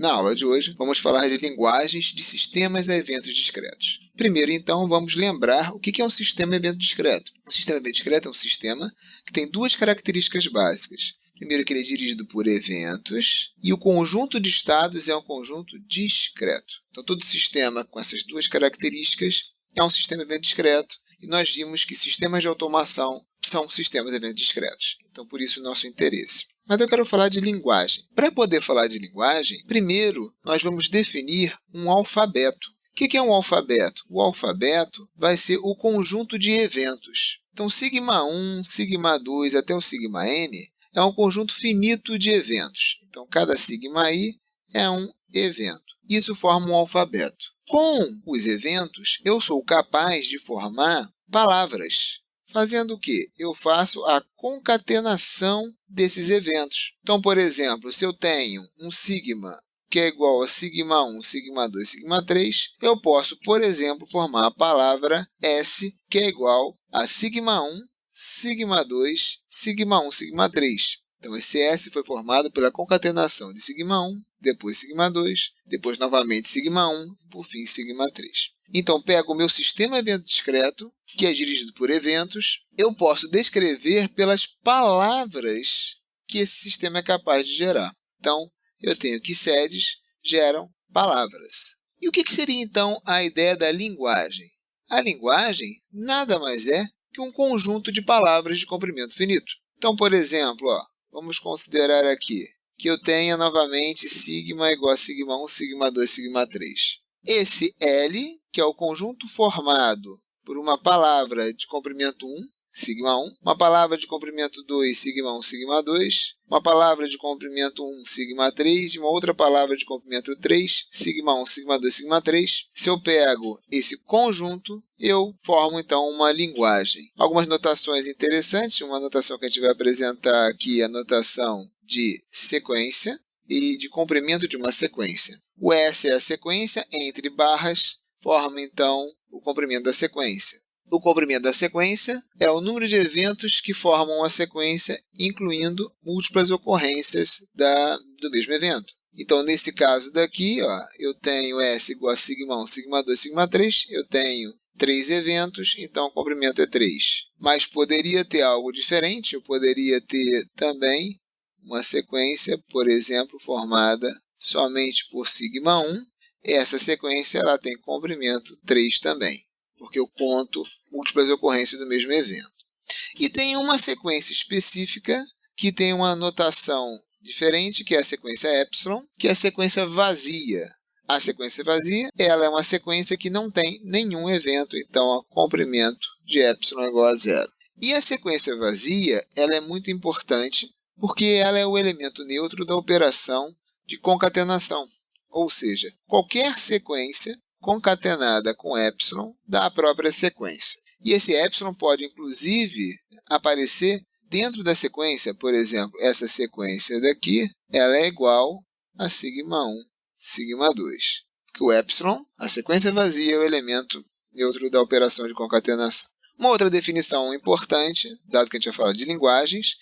Na aula de hoje, vamos falar de linguagens de sistemas a eventos discretos. Primeiro, então, vamos lembrar o que é um sistema evento discreto. Um sistema evento discreto é um sistema que tem duas características básicas. Primeiro, que ele é dirigido por eventos e o conjunto de estados é um conjunto discreto. Então, todo sistema com essas duas características é um sistema evento discreto e nós vimos que sistemas de automação são sistemas evento discretos. Então, por isso, o nosso interesse. Mas eu quero falar de linguagem. Para poder falar de linguagem, primeiro nós vamos definir um alfabeto. O que é um alfabeto? O alfabeto vai ser o conjunto de eventos. Então, sigma 1, sigma 2 até o sigma n é um conjunto finito de eventos. Então, cada sigma i é um evento. Isso forma um alfabeto. Com os eventos, eu sou capaz de formar palavras. Fazendo o quê? Eu faço a concatenação desses eventos. Então, por exemplo, se eu tenho um sigma que é igual a sigma 1, sigma 2, sigma 3, eu posso, por exemplo, formar a palavra S, que é igual a sigma 1, sigma 2, sigma 1, sigma 3. Então, esse S foi formado pela concatenação de sigma 1, depois sigma 2, depois novamente sigma 1 e, por fim, sigma 3. Então, pego o meu sistema evento discreto, que é dirigido por eventos. Eu posso descrever pelas palavras que esse sistema é capaz de gerar. Então, eu tenho que sedes geram palavras. E o que seria, então, a ideia da linguagem? A linguagem nada mais é que um conjunto de palavras de comprimento finito. Então, por exemplo, vamos considerar aqui que eu tenha novamente sigma igual a sigma 1, sigma 2, sigma 3. Esse L, que é o conjunto formado por uma palavra de comprimento 1, sigma 1, uma palavra de comprimento 2, sigma 1, sigma 2, uma palavra de comprimento 1, sigma 3, e uma outra palavra de comprimento 3, sigma 1, sigma 2, sigma 3. Se eu pego esse conjunto, eu formo, então, uma linguagem. Algumas notações interessantes, uma notação que a gente vai apresentar aqui é a notação de sequência e de comprimento de uma sequência. O S é a sequência, entre barras, forma, então, o comprimento da sequência. O comprimento da sequência é o número de eventos que formam a sequência, incluindo múltiplas ocorrências do mesmo evento. Então, nesse caso daqui, eu tenho S igual a sigma 1, sigma 2, sigma 3. Eu tenho 3 eventos, então o comprimento é 3. Mas poderia ter algo diferente. Eu poderia ter também uma sequência, por exemplo, formada somente por sigma 1. Essa sequência ela tem comprimento 3 também, porque eu conto múltiplas ocorrências do mesmo evento. E tem uma sequência específica que tem uma notação diferente, que é a sequência epsilon, que é a sequência vazia. A sequência vazia ela é uma sequência que não tem nenhum evento, então o comprimento de epsilon é igual a 0. E a sequência vazia ela é muito importante, porque ela é o elemento neutro da operação de concatenação. Ou seja, qualquer sequência concatenada com epsilon dá a própria sequência. E esse epsilon pode, inclusive, aparecer dentro da sequência. Por exemplo, essa sequência daqui ela é igual a sigma 1, sigma 2. Porque o epsilon, a sequência vazia, é o elemento neutro da operação de concatenação. Uma outra definição importante, dado que a gente vai falar de linguagens,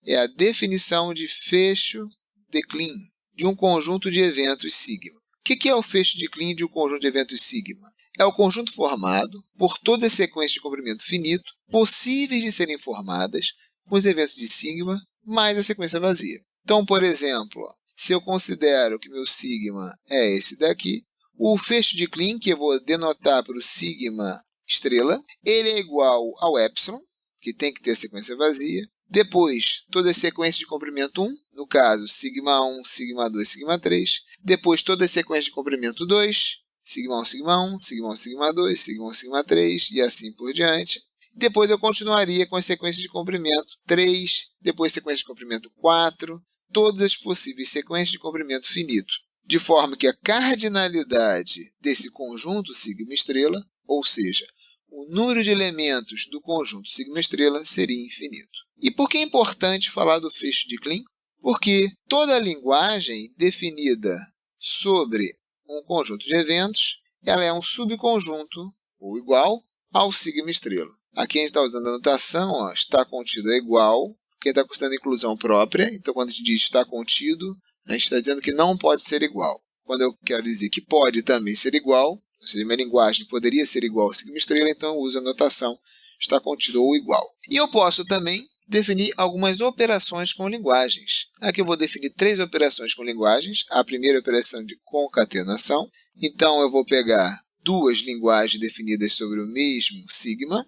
é a definição de fecho de Kleene de um conjunto de eventos sigma. O que é o fecho de Kleene de um conjunto de eventos sigma? É o conjunto formado por todas as sequências de comprimento finito possíveis de serem formadas com os eventos de sigma mais a sequência vazia. Então, por exemplo, se eu considero que meu sigma é esse daqui, o fecho de Kleene, que eu vou denotar para o sigma estrela, ele é igual ao epsilon, que tem que ter a sequência vazia. Depois, todas as sequências de comprimento 1, no caso, sigma 1, sigma 2, sigma 3. Depois, todas as sequências de comprimento 2, sigma 1, sigma 1, sigma 1, sigma 2, sigma 1, sigma 3, e assim por diante. Depois, eu continuaria com as sequências de comprimento 3, depois sequência de comprimento 4, todas as possíveis sequências de comprimento finito. De forma que a cardinalidade desse conjunto sigma-estrela, ou seja, o número de elementos do conjunto sigma-estrela seria infinito. E por que é importante falar do fecho de Kleene? Porque toda linguagem definida sobre um conjunto de eventos, ela é um subconjunto ou igual ao sigma-estrela. Aqui a gente está usando a notação, está contido é igual, porque está considerando inclusão própria. Então, quando a gente diz está contido, a gente está dizendo que não pode ser igual. quando eu quero dizer que pode também ser igual, ou seja, minha linguagem poderia ser igual ao sigma estrela, então eu uso a notação está contido ou igual. E eu posso também definir algumas operações com linguagens. Aqui eu vou definir 3 operações com linguagens. A primeira operação de concatenação. Então, eu vou pegar 2 linguagens definidas sobre o mesmo sigma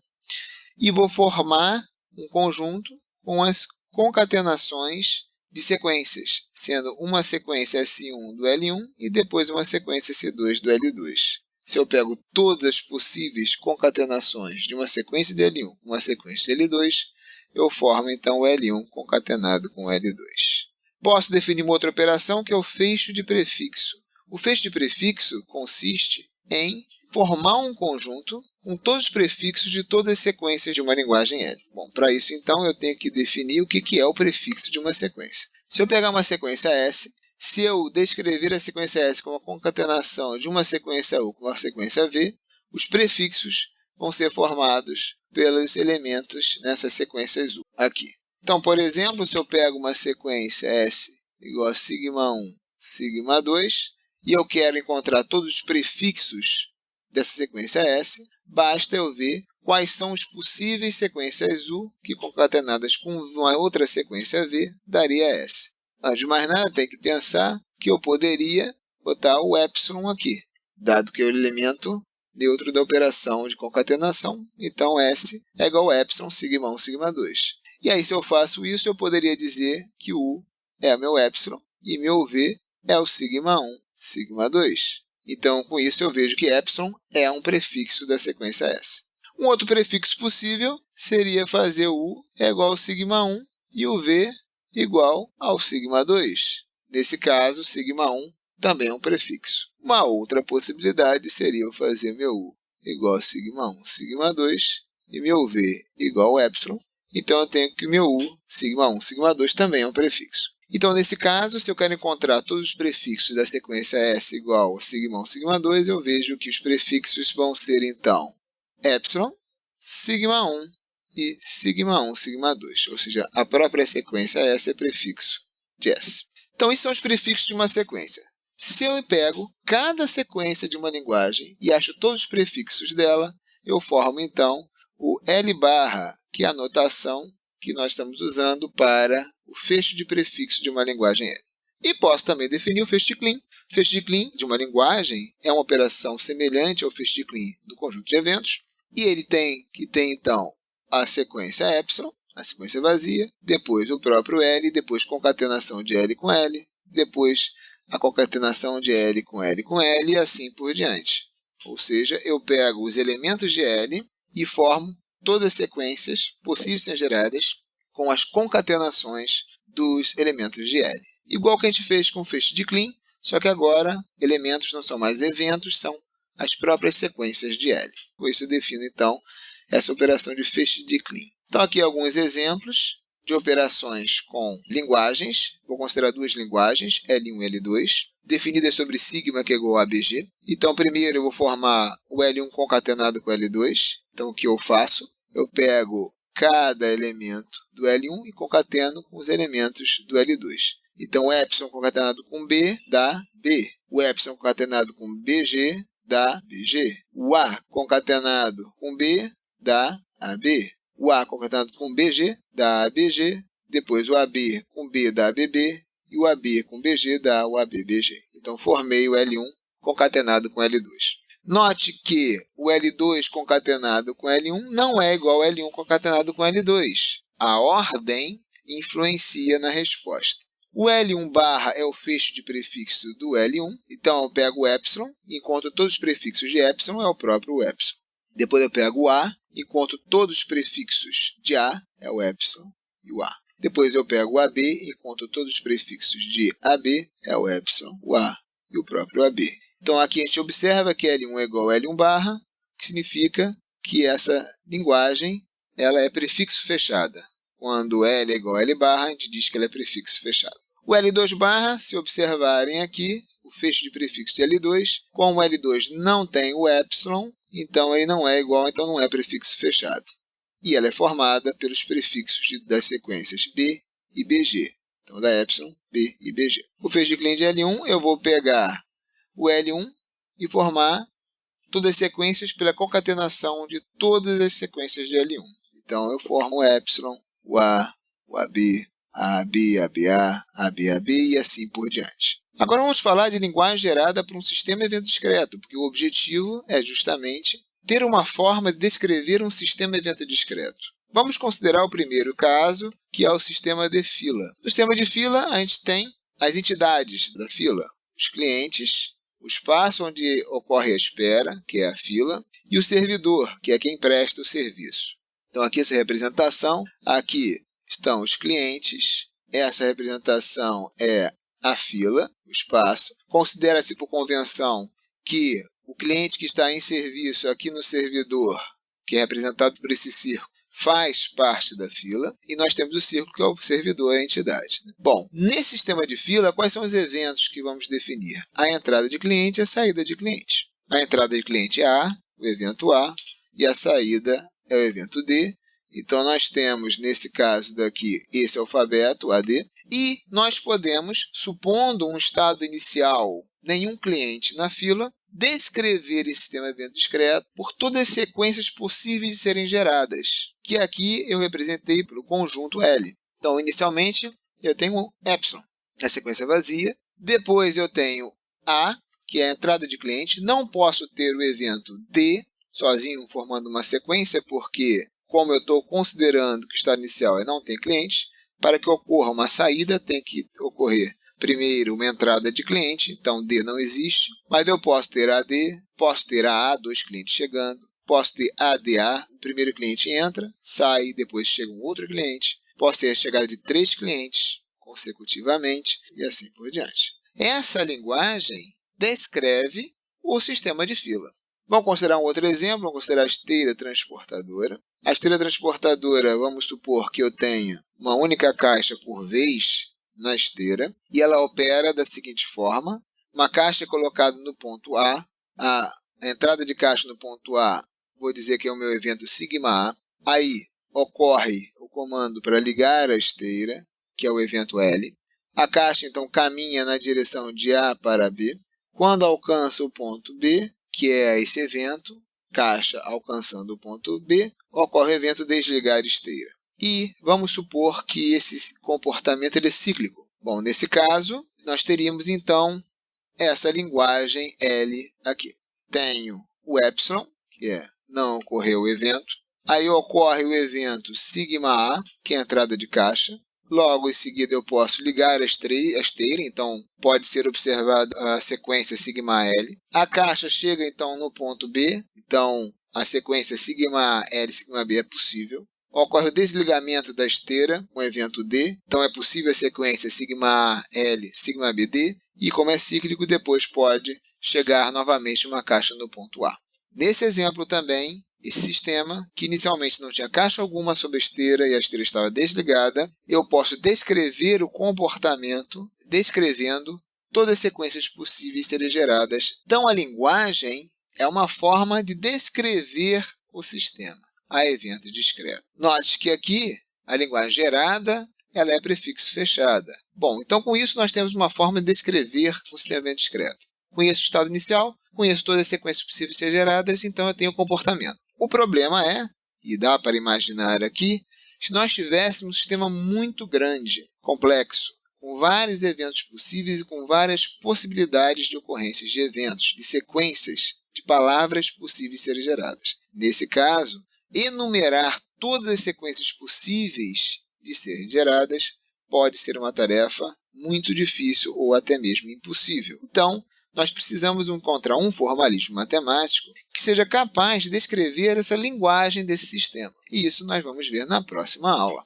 e vou formar um conjunto com as concatenações de sequências, sendo uma sequência S1 do L1 e depois uma sequência S2 do L2. Se eu pego todas as possíveis concatenações de uma sequência de L1 com uma sequência de L2, eu formo então o L1 concatenado com o L2. Posso definir uma outra operação que é o fecho de prefixo. O fecho de prefixo consiste em formar um conjunto com todos os prefixos de todas as sequências de uma linguagem L. Bom, para isso, então, eu tenho que definir o que é o prefixo de uma sequência. Se eu pegar uma sequência S, se eu descrever a sequência S como a concatenação de uma sequência U com uma sequência V, os prefixos vão ser formados pelos elementos nessas sequências U aqui. Então, por exemplo, se eu pego uma sequência S igual a sigma 1, sigma 2, e eu quero encontrar todos os prefixos dessa sequência S, basta eu ver quais são as possíveis sequências U que, concatenadas com uma outra sequência V, daria S. Antes de mais nada, tem que pensar que eu poderia botar o epsilon aqui, dado que é o elemento neutro da operação de concatenação. Então, S é igual a epsilon sigma 1, sigma 2. E aí, se eu faço isso, eu poderia dizer que U é meu epsilon e meu V é o sigma 1, sigma 2. Então, com isso, eu vejo que epsilon é um prefixo da sequência S. Um outro prefixo possível seria fazer o U é igual ao sigma 1 e o V igual ao sigma 2. Nesse caso, sigma 1 também é um prefixo. Uma outra possibilidade seria eu fazer meu U igual a sigma 1, sigma 2 e meu V igual a epsilon. Então, eu tenho que meu U, sigma 1, sigma 2 também é um prefixo. Então, nesse caso, se eu quero encontrar todos os prefixos da sequência S igual a sigma 1, sigma 2, eu vejo que os prefixos vão ser, então, epsilon, sigma 1 e sigma 1, sigma 2. Ou seja, a própria sequência S é prefixo de S. Então, esses são os prefixos de uma sequência. Se eu pego cada sequência de uma linguagem e acho todos os prefixos dela, eu formo, então, o L barra, que é a notação que nós estamos usando para o fecho de prefixo de uma linguagem L. E posso também definir o fecho de Kleene. O fecho de Kleene de uma linguagem é uma operação semelhante ao fecho de Kleene do conjunto de eventos, e ele tem que ter, então, a sequência epsilon, a sequência vazia, depois o próprio L, depois concatenação de L com L, depois a concatenação de L com L com L e assim por diante. Ou seja, eu pego os elementos de L e formo todas as sequências possíveis serem geradas com as concatenações dos elementos de L. Igual que a gente fez com o fecho de Kleene, só que agora elementos não são mais eventos, são as próprias sequências de L. Com isso eu defino, então, essa operação de fecho de Kleene. Então, aqui alguns exemplos de operações com linguagens. Vou considerar 2 linguagens, L1 e L2, definidas sobre sigma, que é igual a ABG. Então, primeiro eu vou formar o L1 concatenado com o L2. Então, o que eu faço? Eu pego cada elemento do L1 e concateno com os elementos do L2. Então, o epsilon concatenado com B dá B. O epsilon concatenado com BG dá BG. O A concatenado com B dá AB. O A concatenado com BG dá ABG. Depois, o AB com B dá ABB. E o AB com BG dá o ABBG. Então, formei o L1 concatenado com L2. Note que o L2 concatenado com L1 não é igual ao L1 concatenado com L2. A ordem influencia na resposta. O L1 barra é o fecho de prefixo do L1. Então, eu pego o epsilon e encontro todos os prefixos de epsilon, é o próprio epsilon. Depois eu pego o A, encontro todos os prefixos de A, é o epsilon e o A. Depois eu pego o AB, encontro todos os prefixos de AB, é o epsilon, o A e o próprio AB. Então, aqui a gente observa que L1 é igual a L1 barra, que significa que essa linguagem ela é prefixo fechada. Quando L é igual a L barra, a gente diz que ela é prefixo fechado. O L2 barra, se observarem aqui, o fecho de prefixo de L2, como o L2 não tem o epsilon, então ele não é igual, então não é prefixo fechado. E ela é formada pelos prefixos das sequências B e BG. Então, da epsilon, B e BG. O fecho de Kleene de L1, eu vou pegar o L1 e formar todas as sequências pela concatenação de todas as sequências de L1. Então, eu formo o epsilon, o A, o AB, AB, ABA, AB, AB e assim por diante. Agora vamos falar de linguagem gerada por um sistema evento discreto, porque o objetivo é justamente ter uma forma de descrever um sistema evento discreto. Vamos considerar o primeiro caso, que é o sistema de fila. No sistema de fila, a gente tem as entidades da fila, os clientes, o espaço onde ocorre a espera, que é a fila, e o servidor, que é quem presta o serviço. Então, aqui essa representação, aqui estão os clientes, essa representação é a fila, o espaço. Considera-se por convenção que o cliente que está em serviço aqui no servidor, que é representado por esse círculo, faz parte da fila, e nós temos o círculo que é o servidor, a entidade. Bom, nesse sistema de fila, quais são os eventos que vamos definir? A entrada de cliente e a saída de cliente. A entrada de cliente é A, o evento A, e a saída é o evento D. Então, nós temos, nesse caso daqui, esse alfabeto, AD, e nós podemos, supondo um estado inicial, nenhum cliente na fila, descrever esse sistema evento discreto por todas as sequências possíveis de serem geradas, que aqui eu representei pelo conjunto L. Então, inicialmente, eu tenho epsilon, a sequência vazia. Depois eu tenho A, que é a entrada de cliente. Não posso ter o evento D sozinho formando uma sequência, porque, como eu estou considerando que o estado inicial é não ter cliente, para que ocorra uma saída, tem que ocorrer primeiro uma entrada de cliente, então D não existe, mas eu posso ter AD, posso ter AA, dois clientes chegando, posso ter ADA, o primeiro cliente entra, sai, depois chega um outro cliente, posso ter a chegada de 3 clientes consecutivamente e assim por diante. Essa linguagem descreve o sistema de fila. Vamos considerar um outro exemplo, vamos considerar a esteira transportadora. A esteira transportadora, vamos supor que eu tenha uma única caixa por vez na esteira, e ela opera da seguinte forma: uma caixa é colocada no ponto A, a entrada de caixa no ponto A, vou dizer que é o meu evento sigma A, aí ocorre o comando para ligar a esteira, que é o evento L, a caixa então caminha na direção de A para B, quando alcança o ponto B, que é esse evento, caixa alcançando o ponto B, ocorre o evento desligar esteira. E vamos supor que esse comportamento ele é cíclico. Bom, nesse caso, nós teríamos então essa linguagem L aqui. Tenho o epsilon, que é não ocorreu o evento. Aí ocorre o evento sigma A, que é a entrada de caixa. Logo em seguida eu posso ligar a esteira, então pode ser observado a sequência sigma L. A caixa chega então no ponto B, então a sequência sigma L, sigma B é possível. Ocorre o desligamento da esteira com o evento D, então é possível a sequência sigma A, L, sigma B, D, e como é cíclico, depois pode chegar novamente uma caixa no ponto A. Nesse exemplo também, esse sistema, que inicialmente não tinha caixa alguma sob a esteira e a esteira estava desligada, eu posso descrever o comportamento, descrevendo todas as sequências possíveis serem geradas. Então, a linguagem é uma forma de descrever o sistema a evento discreto. Note que aqui a linguagem gerada ela é prefixo fechada. Bom, então com isso nós temos uma forma de descrever um sistema evento discreto. Conheço o estado inicial, conheço todas as sequências possíveis ser geradas, então eu tenho o comportamento. O problema é, e dá para imaginar aqui, se nós tivéssemos um sistema muito grande, complexo, com vários eventos possíveis e com várias possibilidades de ocorrências de eventos, de sequências, de palavras possíveis serem geradas. Nesse caso, enumerar todas as sequências possíveis de serem geradas pode ser uma tarefa muito difícil ou até mesmo impossível. Então, nós precisamos encontrar um formalismo matemático que seja capaz de descrever essa linguagem desse sistema. E isso nós vamos ver na próxima aula.